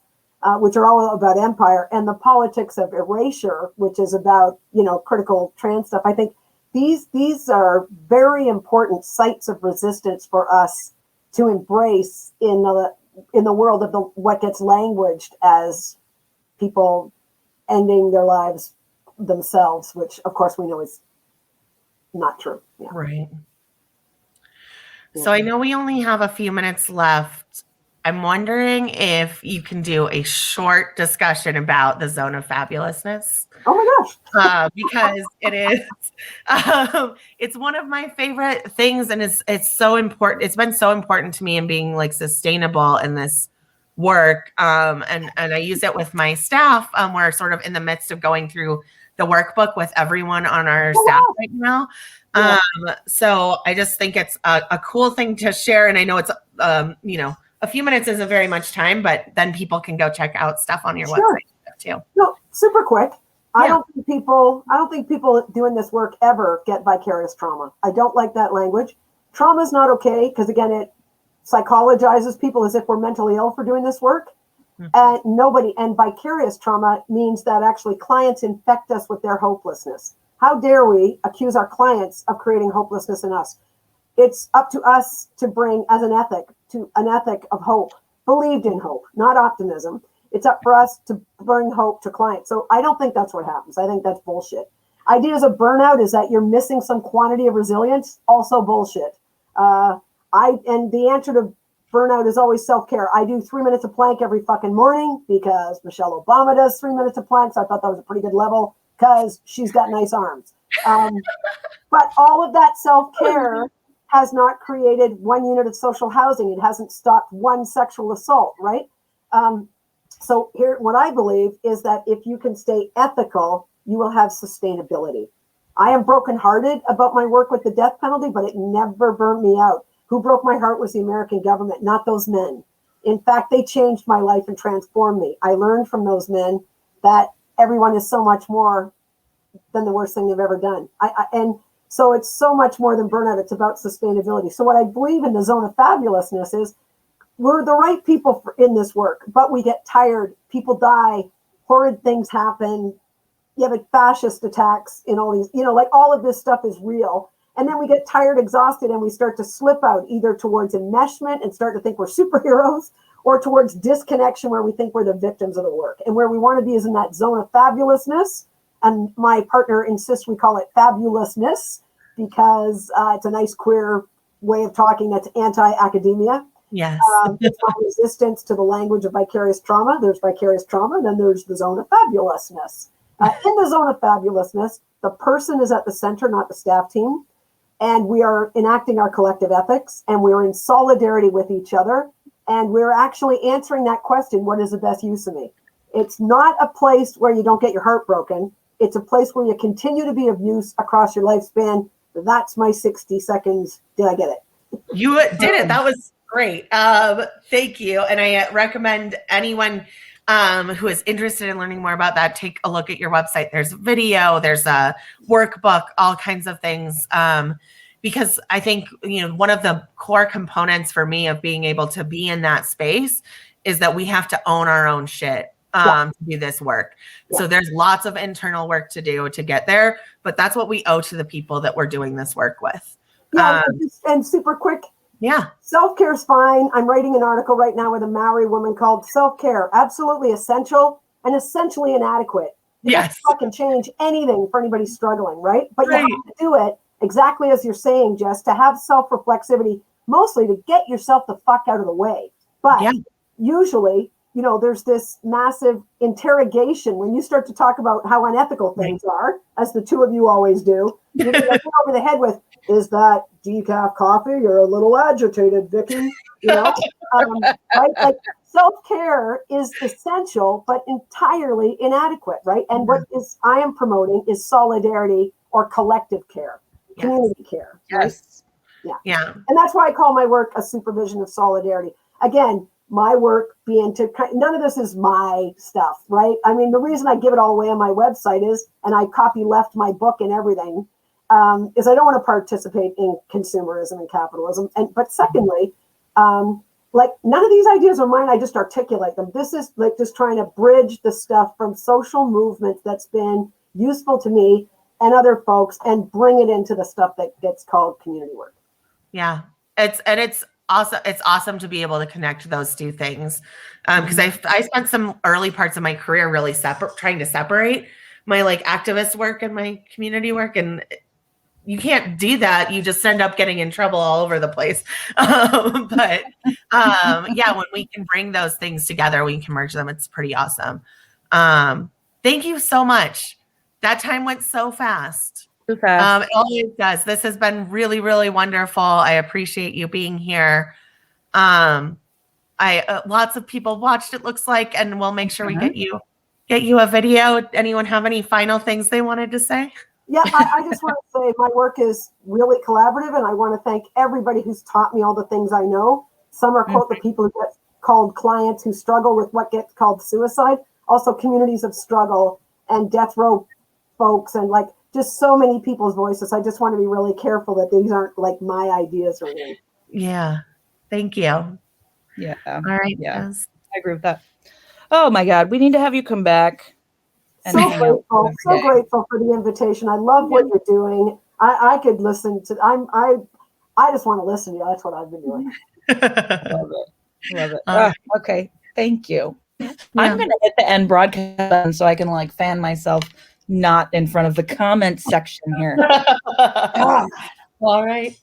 which are all about empire, and the politics of erasure, which is about, critical trans stuff. I think these are very important sites of resistance for us to embrace in the world of what gets languaged as people ending their lives themselves, which of course we know is not true. Yeah. Right. So I know we only have a few minutes left. I'm wondering if you can do a short discussion about the Zone of Fabulousness. Oh my gosh. Because it is, it's one of my favorite things. And it's so important. It's been so important to me in being like sustainable in this work. And I use it with my staff. We're sort of in the midst of going through the workbook with everyone on our staff right now. Yeah. So I just think it's a cool thing to share. And I know it's, a few minutes isn't very much time, but then people can go check out stuff on your website too. No, super quick. Yeah. I don't think people doing this work ever get vicarious trauma. I don't like that language. Trauma is not okay because again, it psychologizes people as if we're mentally ill for doing this work. Mm-hmm. And vicarious trauma means that actually clients infect us with their hopelessness. How dare we accuse our clients of creating hopelessness in us? It's up to us to bring as an ethic of hope, believed in hope, not optimism. It's up for us to bring hope to clients. So I don't think that's what happens. I think that's bullshit. Ideas of burnout is that you're missing some quantity of resilience. Also bullshit. And the answer to burnout is always self-care. I do 3 minutes of plank every fucking morning because Michelle Obama does 3 minutes of plank. So I thought that was a pretty good level because she's got nice arms. But all of that self-care has not created 1 unit of social housing. It hasn't stopped one sexual assault, right? So here, what I believe is that if you can stay ethical, you will have sustainability. I am brokenhearted about my work with the death penalty, but it never burned me out. Who broke my heart was the American government, not those men. In fact, they changed my life and transformed me. I learned from those men that everyone is so much more than the worst thing they've ever done. And so it's so much more than burnout. It's about sustainability. So what I believe in the Zone of Fabulousness is we're the right people in this work, but we get tired. People die. Horrid things happen. You have fascist attacks in all these, like all of this stuff is real. And then we get tired, exhausted, and we start to slip out either towards enmeshment and start to think we're superheroes or towards disconnection where we think we're the victims of the work. And where we want to be is in that zone of fabulousness. And my partner insists we call it fabulousness because it's a nice queer way of talking that's anti-academia. Yes. It's my resistance to the language of vicarious trauma. There's vicarious trauma, then there's the zone of fabulousness. In the zone of fabulousness, the person is at the center, not the staff team. And we are enacting our collective ethics and we're in solidarity with each other. And we're actually answering that question, what is the best use of me? It's not a place where you don't get your heart broken. It's a place where you continue to be of use across your lifespan. That's my 60 seconds. Did I get it? You did it. That was great. Thank you. And I recommend anyone who is interested in learning more about that, take a look at your website. There's a video, there's a workbook, all kinds of things. Because I think, one of the core components for me of being able to be in that space is that we have to own our own shit to do this work. Yeah. So there's lots of internal work to do to get there, but that's what we owe to the people that we're doing this work with. Yeah, and super quick. Yeah. Self-care is fine. I'm writing an article right now with a Maori woman called Self-Care, Absolutely Essential and Essentially Inadequate. You yes. can't fucking change anything for anybody struggling, right? But you have to do it exactly as you're saying, Jess, to have self-reflexivity, mostly to get yourself the fuck out of the way. But usually there's this massive interrogation when you start to talk about how unethical things are, as the two of you always do. You're going to hit over the head with, is that decaf coffee? You're a little agitated, Vikki. Right? Like self-care is essential, but entirely inadequate, right? And what I am promoting is solidarity or collective care, community care. Right? Yeah. And that's why I call my work a supervision of solidarity. Again, my work being none of this is my stuff, right? I mean, the reason I give it all away on my website is, and I copy left my book and everything, is I don't want to participate in consumerism and capitalism. But secondly, like none of these ideas are mine. I just articulate them. This is like just trying to bridge the stuff from social movements that's been useful to me and other folks and bring it into the stuff that gets called community work. Yeah. It's awesome to be able to connect those two things. Because I spent some early parts of my career really trying to separate my like activist work and my community work. And you can't do that. You just end up getting in trouble all over the place. But when we can bring those things together, we can merge them. It's pretty awesome. Thank you so much. That time went so fast. Too fast. It always does. This has been really, really wonderful. I appreciate you being here. Lots of people watched, it looks like, and we'll make sure we get you a video. Anyone have any final things they wanted to say? Yeah, I just want to say my work is really collaborative, and I want to thank everybody who's taught me all the things I know. Some are quote the people who get called clients who struggle with what gets called suicide, also communities of struggle and death row folks, and like just so many people's voices. I just want to be really careful that these aren't like my ideas or anything. Yeah. Thank you. Yeah. All right. Yeah. Yes. I agree with that. Oh my God. We need to have you come back. So grateful for the invitation. I love what you're doing. I could listen to, I just want to listen to you. That's what I've been doing. Love it. Okay. Thank you. Yeah. I'm going to hit the end broadcast button so I can like fan myself not in front of the comment section here. All right.